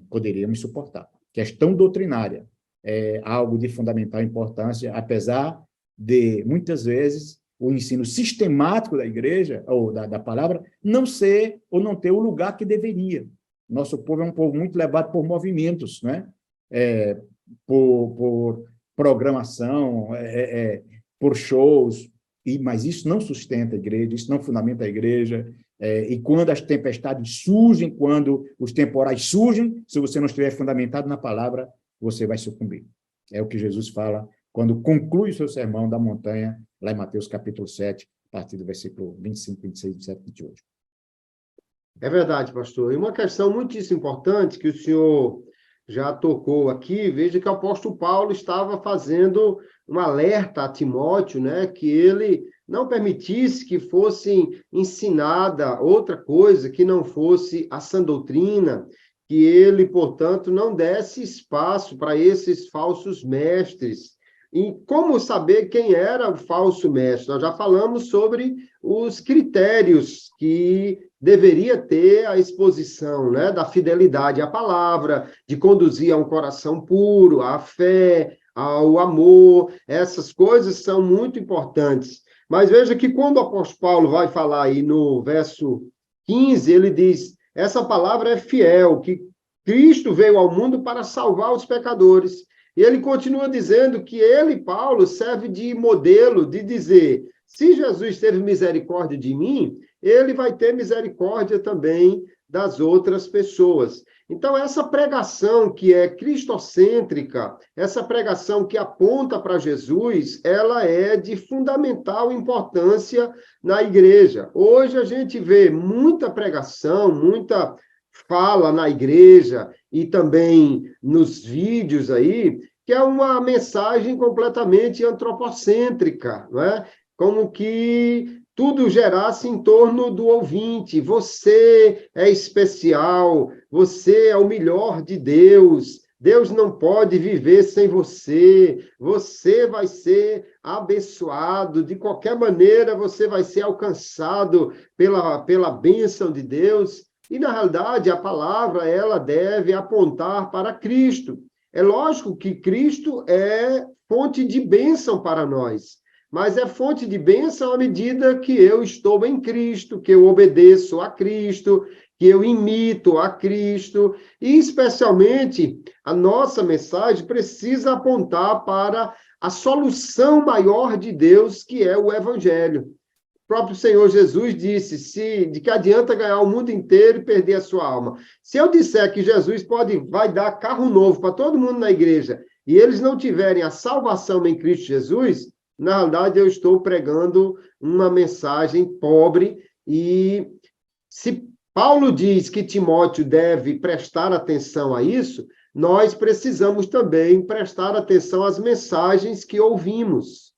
poderíamos suportar. Questão doutrinária é algo de fundamental importância, apesar de, muitas vezes, o ensino sistemático da igreja, ou da palavra, não ser ou não ter o lugar que deveria. Nosso povo é um povo muito levado por movimentos, né? Por programação, por shows, mas isso não sustenta a igreja, isso não fundamenta a igreja. E quando as tempestades surgem, quando os temporais surgem, se você não estiver fundamentado na palavra, você vai sucumbir. É o que Jesus fala quando conclui o seu sermão da montanha, lá em Mateus capítulo 7, a partir do versículo 25, 26, 27 e 28. É verdade, pastor. E uma questão muitíssimo importante que o senhor já tocou aqui, veja que o apóstolo Paulo estava fazendo um alerta a Timóteo, né, que ele não permitisse que fosse ensinada outra coisa que não fosse a sã doutrina, que ele, portanto, não desse espaço para esses falsos mestres. E como saber quem era o falso mestre? Nós já falamos sobre os critérios que deveria ter a exposição, né, da fidelidade à palavra, de conduzir a um coração puro, à fé, ao amor. Essas coisas são muito importantes. Mas veja que quando o apóstolo Paulo vai falar aí no verso 15, ele diz: essa palavra é fiel, que Cristo veio ao mundo para salvar os pecadores. E ele continua dizendo que ele, Paulo, serve de modelo, de dizer, se Jesus teve misericórdia de mim, ele vai ter misericórdia também das outras pessoas. Então, essa pregação que é cristocêntrica, essa pregação que aponta para Jesus, ela é de fundamental importância na igreja. Hoje a gente vê muita pregação, muita fala na igreja e também nos vídeos aí, que é uma mensagem completamente antropocêntrica, não é? Como que tudo gerasse em torno do ouvinte. Você é especial, você é o melhor de Deus, Deus não pode viver sem você, você vai ser abençoado, de qualquer maneira você vai ser alcançado pela bênção de Deus. E, na realidade, a palavra ela deve apontar para Cristo. É lógico que Cristo é fonte de bênção para nós, mas é fonte de bênção à medida que eu estou em Cristo, que eu obedeço a Cristo, que eu imito a Cristo, e especialmente a nossa mensagem precisa apontar para a solução maior de Deus, que é o Evangelho. O próprio Senhor Jesus disse, de que adianta ganhar o mundo inteiro e perder a sua alma. Se eu disser que Jesus vai dar carro novo para todo mundo na igreja, e eles não tiverem a salvação em Cristo Jesus, na realidade eu estou pregando uma mensagem pobre, e se Paulo diz que Timóteo deve prestar atenção a isso, nós precisamos também prestar atenção às mensagens que ouvimos.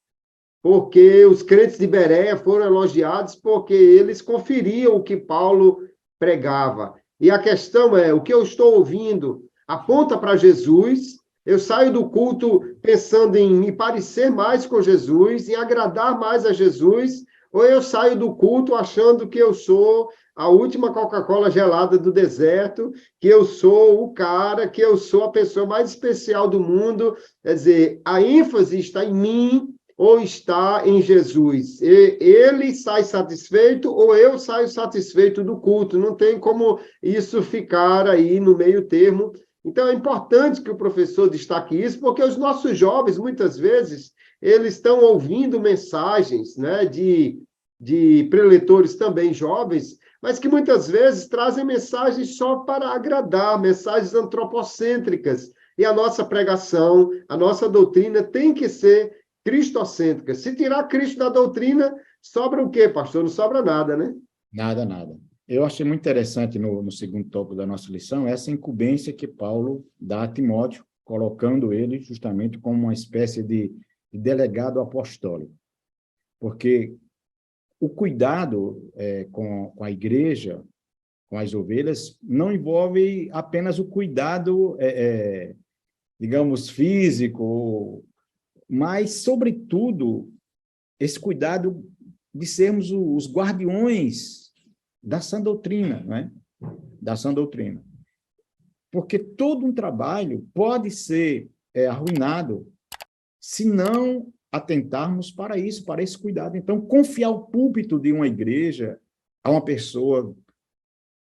Porque os crentes de Bereia foram elogiados porque eles conferiam o que Paulo pregava. E a questão é, o que eu estou ouvindo aponta para Jesus, eu saio do culto pensando em me parecer mais com Jesus, em agradar mais a Jesus, ou eu saio do culto achando que eu sou a última Coca-Cola gelada do deserto, que eu sou o cara, que eu sou a pessoa mais especial do mundo. Quer dizer, a ênfase está em mim, ou está em Jesus? Ele sai satisfeito ou eu saio satisfeito do culto? Não tem como isso ficar aí no meio termo. Então, é importante que o professor destaque isso, porque os nossos jovens, muitas vezes, eles estão ouvindo mensagens, né, de preletores também jovens, mas que muitas vezes trazem mensagens só para agradar, mensagens antropocêntricas. E a nossa pregação, a nossa doutrina tem que ser cristocêntrica. Se tirar Cristo da doutrina, sobra o quê, pastor? Não sobra nada, né? Nada, nada. Eu achei muito interessante no segundo tópico da nossa lição essa incumbência que Paulo dá a Timóteo, colocando ele justamente como uma espécie de delegado apostólico. Porque o cuidado com a igreja, com as ovelhas, não envolve apenas o cuidado, digamos, físico, mas, sobretudo, esse cuidado de sermos os guardiões da sã doutrina, não é? Da sã doutrina. Porque todo um trabalho pode ser arruinado se não atentarmos para isso, para esse cuidado. Então, confiar o púlpito de uma igreja a uma pessoa,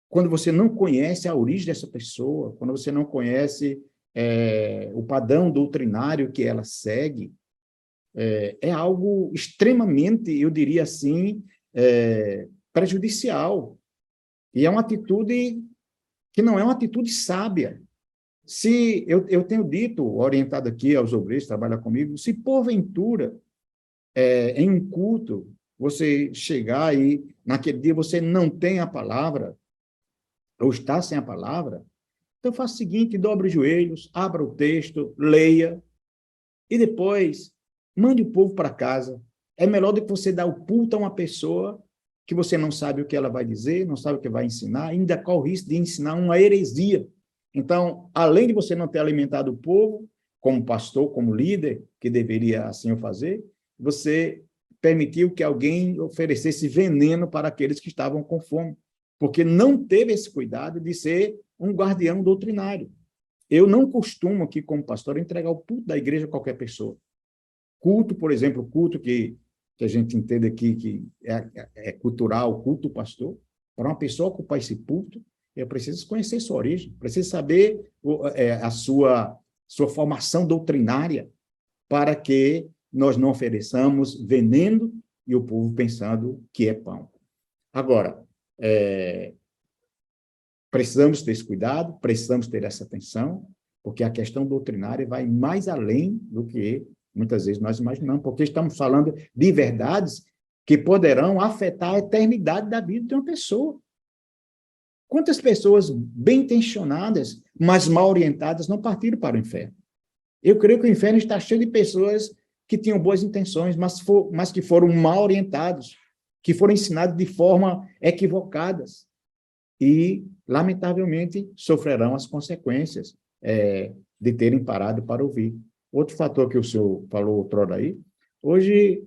quando você não conhece a origem dessa pessoa, quando você não conhece o padrão doutrinário que ela segue, é algo extremamente, eu diria assim, prejudicial. E é uma atitude que não é uma atitude sábia. Se eu tenho dito, orientado aqui aos obreiros que trabalham comigo, se porventura, em um culto, você chegar e naquele dia você não tem a palavra, ou está sem a palavra, então faça o seguinte, dobre os joelhos, abra o texto, leia, e depois mande o povo para casa. É melhor do que você dar o culto a uma pessoa que você não sabe o que ela vai dizer, não sabe o que vai ensinar, ainda corre o risco de ensinar uma heresia. Então, além de você não ter alimentado o povo, como pastor, como líder, que deveria assim o fazer, você permitiu que alguém oferecesse veneno para aqueles que estavam com fome, porque não teve esse cuidado de ser um guardião doutrinário. Eu não costumo aqui, como pastor, entregar o culto da igreja a qualquer pessoa. Culto, por exemplo, culto que a gente entende aqui que é cultural, culto pastor, para uma pessoa ocupar esse culto, eu preciso conhecer sua origem, preciso saber a sua formação doutrinária, para que nós não ofereçamos veneno e o povo pensando que é pão. Agora, precisamos ter esse cuidado, precisamos ter essa atenção, porque a questão doutrinária vai mais além do que muitas vezes nós imaginamos, porque estamos falando de verdades que poderão afetar a eternidade da vida de uma pessoa. Quantas pessoas bem intencionadas, mas mal orientadas, não partiram para o inferno? Eu creio que o inferno está cheio de pessoas que tinham boas intenções, mas que foram mal orientados, que foram ensinados de forma equivocadas e, lamentavelmente, sofrerão as consequências de terem parado para ouvir. Outro fator que o senhor falou outrora aí, hoje,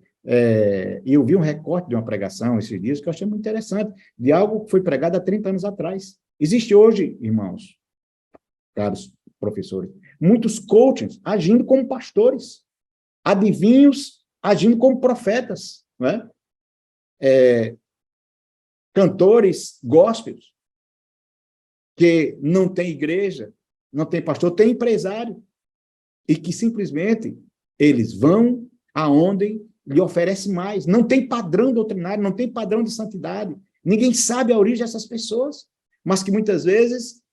eu vi um recorte de uma pregação esses dias que eu achei muito interessante, de algo que foi pregado há 30 anos atrás. Existe hoje, irmãos, caros professores, muitos coaches agindo como pastores, adivinhos agindo como profetas, não é? Cantores gospels, que não tem igreja, não tem pastor, tem empresário, e que simplesmente eles vão aonde lhe oferece mais. Não tem padrão doutrinário, não tem padrão de santidade. Ninguém sabe a origem dessas pessoas, mas que muitas vezes,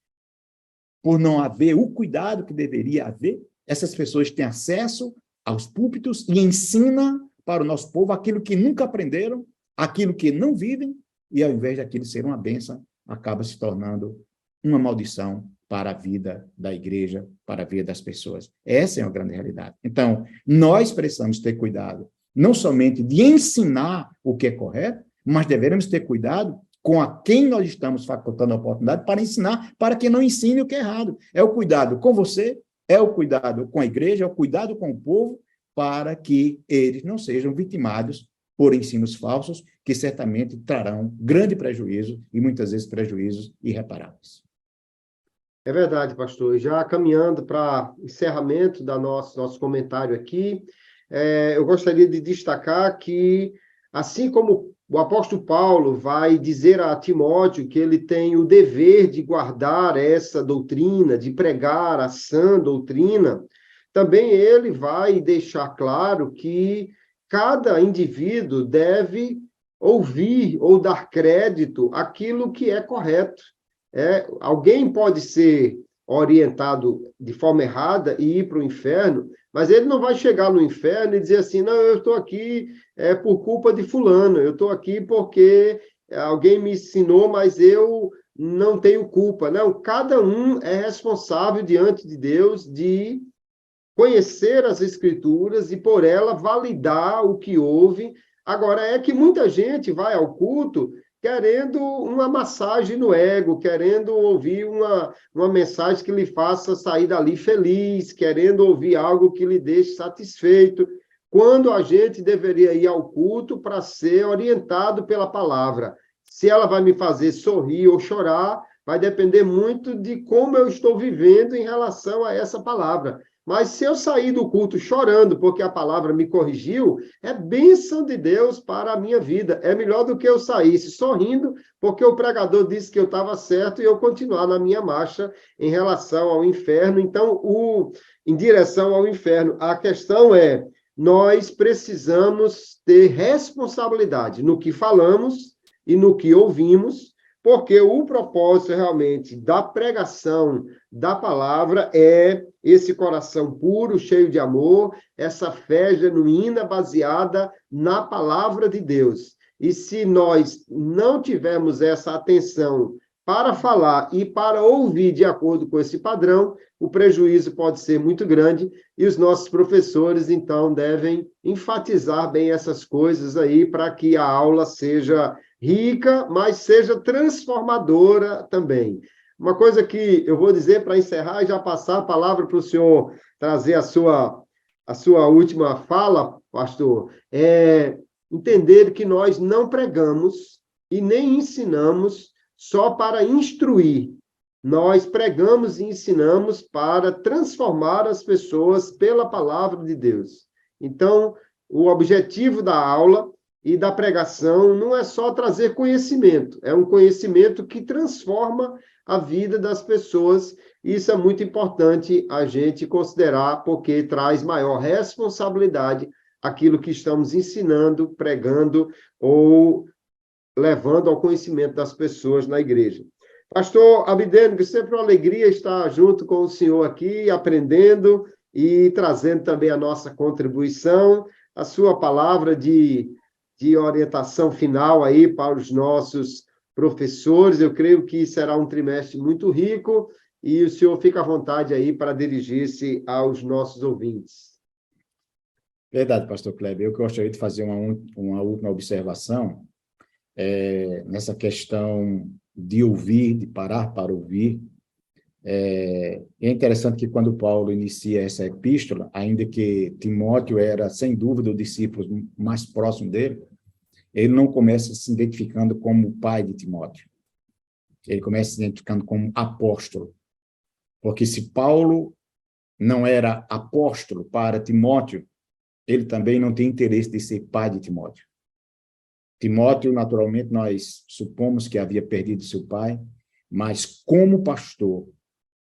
por não haver o cuidado que deveria haver, essas pessoas têm acesso aos púlpitos e ensinam para o nosso povo aquilo que nunca aprenderam, aquilo que não vivem, e ao invés daquilo ser uma bênção, acaba se tornando uma maldição para a vida da igreja, para a vida das pessoas. Essa é uma grande realidade. Então, nós precisamos ter cuidado, não somente de ensinar o que é correto, mas devemos ter cuidado com a quem nós estamos facultando a oportunidade para ensinar, para que não ensine o que é errado. É o cuidado com você, é o cuidado com a igreja, é o cuidado com o povo, para que eles não sejam vitimados por ensinos falsos, que certamente trarão grande prejuízo, e muitas vezes prejuízos irreparáveis. É verdade, pastor. Já caminhando para encerramento da nosso comentário aqui, eu gostaria de destacar que, assim como o apóstolo Paulo vai dizer a Timóteo que ele tem o dever de guardar essa doutrina, de pregar a sã doutrina, também ele vai deixar claro que cada indivíduo deve ouvir ou dar crédito àquilo que é correto. Alguém pode ser orientado de forma errada e ir para o inferno, mas ele não vai chegar no inferno e dizer assim, não, eu estou aqui por culpa de fulano, eu estou aqui porque alguém me ensinou, mas eu não tenho culpa. Não, cada um é responsável diante de Deus de conhecer as Escrituras e, por ela, validar o que houve. Agora, é que muita gente vai ao culto querendo uma massagem no ego, querendo ouvir uma mensagem que lhe faça sair dali feliz, querendo ouvir algo que lhe deixe satisfeito, quando a gente deveria ir ao culto para ser orientado pela palavra. Se ela vai me fazer sorrir ou chorar, vai depender muito de como eu estou vivendo em relação a essa palavra. Mas se eu sair do culto chorando porque a palavra me corrigiu, é bênção de Deus para a minha vida. É melhor do que eu saísse sorrindo porque o pregador disse que eu estava certo e eu continuar na minha marcha em relação ao inferno. Então, em direção ao inferno, a questão é, nós precisamos ter responsabilidade no que falamos e no que ouvimos, porque o propósito realmente da pregação da palavra é esse coração puro, cheio de amor, essa fé genuína baseada na palavra de Deus. E se nós não tivermos essa atenção para falar e para ouvir de acordo com esse padrão, o prejuízo pode ser muito grande e os nossos professores, então, devem enfatizar bem essas coisas aí para que a aula seja rica, mas seja transformadora também. Uma coisa que eu vou dizer para encerrar e já passar a palavra para o senhor trazer a sua última fala, pastor, é entender que nós não pregamos e nem ensinamos só para instruir. Nós pregamos e ensinamos para transformar as pessoas pela palavra de Deus. Então, o objetivo da aula e da pregação não é só trazer conhecimento, é um conhecimento que transforma a vida das pessoas. Isso é muito importante a gente considerar, porque traz maior responsabilidade aquilo que estamos ensinando, pregando ou levando ao conhecimento das pessoas na igreja. Pastor Abidênio, que sempre uma alegria estar junto com o senhor aqui, aprendendo e trazendo também a nossa contribuição, a sua palavra de orientação final aí para os nossos professores. Eu creio que será um trimestre muito rico e o senhor fica à vontade aí para dirigir-se aos nossos ouvintes. Verdade, pastor Kleber. Eu gostaria de fazer uma última observação nessa questão de ouvir, de parar para ouvir. É interessante que quando Paulo inicia essa epístola, ainda que Timóteo era, sem dúvida, o discípulo mais próximo dele, ele não começa se identificando como o pai de Timóteo. Ele começa se identificando como apóstolo. Porque se Paulo não era apóstolo para Timóteo, ele também não tem interesse de ser pai de Timóteo. Timóteo, naturalmente, nós supomos que havia perdido seu pai, mas como pastor,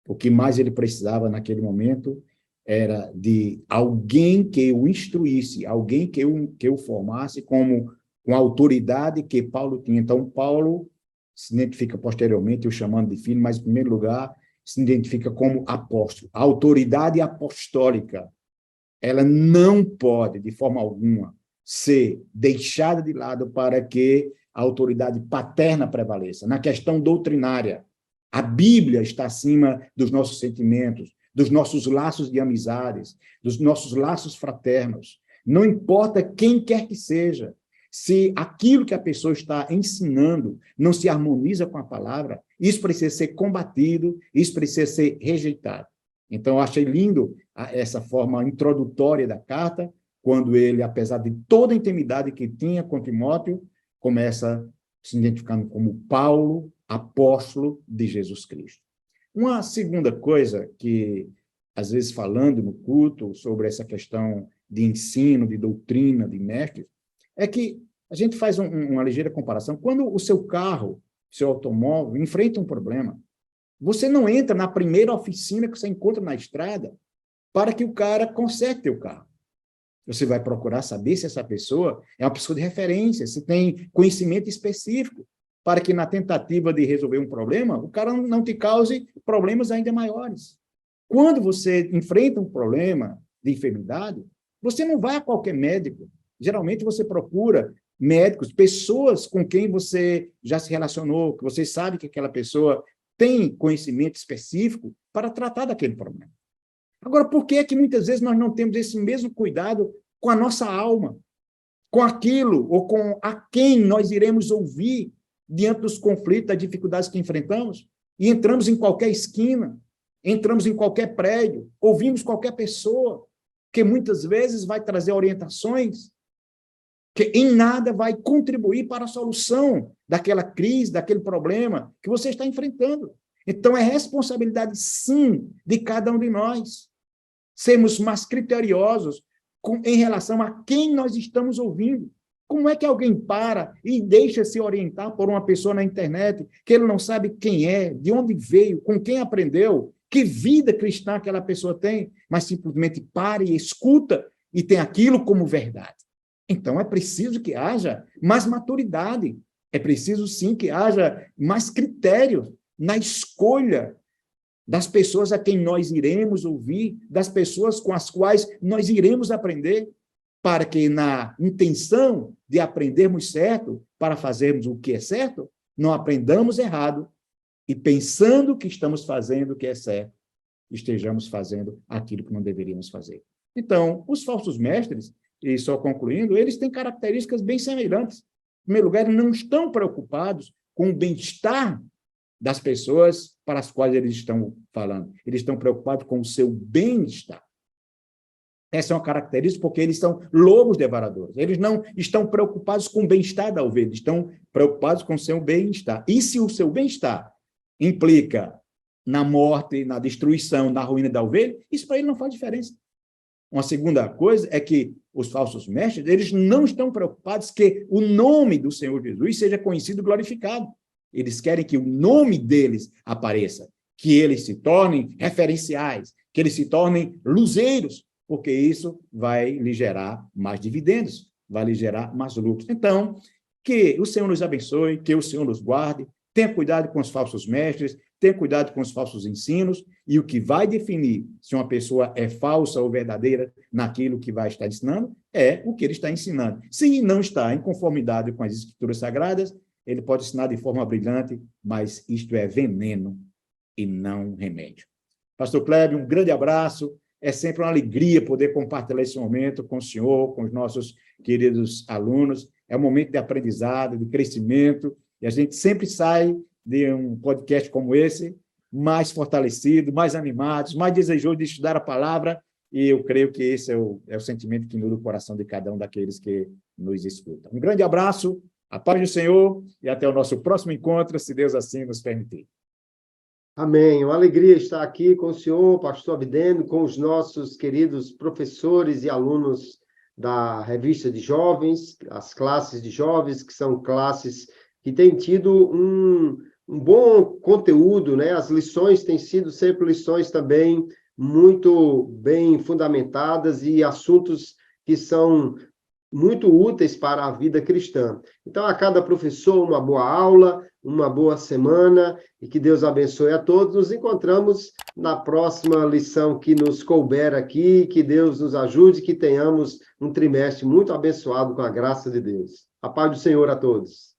o que mais ele precisava naquele momento era de alguém que o instruísse, alguém que o formasse com a autoridade que Paulo tinha. Então, Paulo se identifica posteriormente, o chamando de filho, mas, em primeiro lugar, se identifica como apóstolo. A autoridade apostólica, ela não pode, de forma alguma, ser deixada de lado para que a autoridade paterna prevaleça. Na questão doutrinária, a Bíblia está acima dos nossos sentimentos, dos nossos laços de amizades, dos nossos laços fraternos. Não importa quem quer que seja, se aquilo que a pessoa está ensinando não se harmoniza com a palavra, isso precisa ser combatido, isso precisa ser rejeitado. Então, eu achei lindo essa forma introdutória da carta, quando ele, apesar de toda a intimidade que tinha com Timóteo, começa se identificando como Paulo, apóstolo de Jesus Cristo. Uma segunda coisa que, às vezes, falando no culto sobre essa questão de ensino, de doutrina, de mestres, é que a gente faz uma ligeira comparação. Quando o seu carro, seu automóvel, enfrenta um problema, você não entra na primeira oficina que você encontra na estrada para que o cara conserte o carro. Você vai procurar saber se essa pessoa é uma pessoa de referência, se tem conhecimento específico, para que na tentativa de resolver um problema, o cara não te cause problemas ainda maiores. Quando você enfrenta um problema de enfermidade, você não vai a qualquer médico. Geralmente você procura médicos, pessoas com quem você já se relacionou, que você sabe que aquela pessoa tem conhecimento específico para tratar daquele problema. Agora, por que é que muitas vezes nós não temos esse mesmo cuidado com a nossa alma, com aquilo ou com a quem nós iremos ouvir diante dos conflitos, das dificuldades que enfrentamos? E entramos em qualquer esquina, entramos em qualquer prédio, ouvimos qualquer pessoa, que muitas vezes vai trazer orientações que em nada vai contribuir para a solução daquela crise, daquele problema que você está enfrentando. Então, é responsabilidade, sim, de cada um de nós sermos mais criteriosos em relação a quem nós estamos ouvindo. Como é que alguém para e deixa se orientar por uma pessoa na internet que ele não sabe quem é, de onde veio, com quem aprendeu, que vida cristã aquela pessoa tem, mas simplesmente para e escuta e tem aquilo como verdade? Então, é preciso que haja mais maturidade, é preciso, sim, que haja mais critério na escolha das pessoas a quem nós iremos ouvir, das pessoas com as quais nós iremos aprender, para que, na intenção de aprendermos certo, para fazermos o que é certo, não aprendamos errado e, pensando que estamos fazendo o que é certo, estejamos fazendo aquilo que não deveríamos fazer. Então, os falsos mestres, e só concluindo, eles têm características bem semelhantes. Em primeiro lugar, não estão preocupados com o bem-estar das pessoas para as quais eles estão falando. Eles estão preocupados com o seu bem-estar. Essa é uma característica porque eles são lobos devoradores. Eles não estão preocupados com o bem-estar da ovelha, estão preocupados com o seu bem-estar. E se o seu bem-estar implica na morte, na destruição, na ruína da ovelha, isso para ele não faz diferença. Uma segunda coisa é que os falsos mestres, eles não estão preocupados que o nome do Senhor Jesus seja conhecido e glorificado. Eles querem que o nome deles apareça, que eles se tornem referenciais, que eles se tornem luzeiros, porque isso vai lhe gerar mais dividendos, vai lhe gerar mais lucros. Então, que o Senhor nos abençoe, que o Senhor nos guarde, tenha cuidado com os falsos mestres, tenha cuidado com os falsos ensinos, e o que vai definir se uma pessoa é falsa ou verdadeira naquilo que vai estar ensinando é o que ele está ensinando. Se não está em conformidade com as Escrituras Sagradas, ele pode ensinar de forma brilhante, mas isto é veneno e não remédio. Pastor Clébio, um grande abraço. É sempre uma alegria poder compartilhar esse momento com o senhor, com os nossos queridos alunos. É um momento de aprendizado, de crescimento, e a gente sempre sai de um podcast como esse mais fortalecido, mais animados, mais desejoso de estudar a palavra, e eu creio que esse é o sentimento que muda o coração de cada um daqueles que nos escutam. Um grande abraço, a paz do Senhor, e até o nosso próximo encontro, se Deus assim nos permitir. Amém. Uma alegria estar aqui com o senhor, pastor Abdeno, com os nossos queridos professores e alunos da revista de jovens, as classes de jovens, que são classes que têm tido um bom conteúdo, né? As lições têm sido sempre lições também muito bem fundamentadas e assuntos que são muito úteis para a vida cristã. Então, a cada professor, uma boa aula, uma boa semana, e que Deus abençoe a todos. Nos encontramos na próxima lição que nos couber aqui, que Deus nos ajude, que tenhamos um trimestre muito abençoado com a graça de Deus. A paz do Senhor a todos.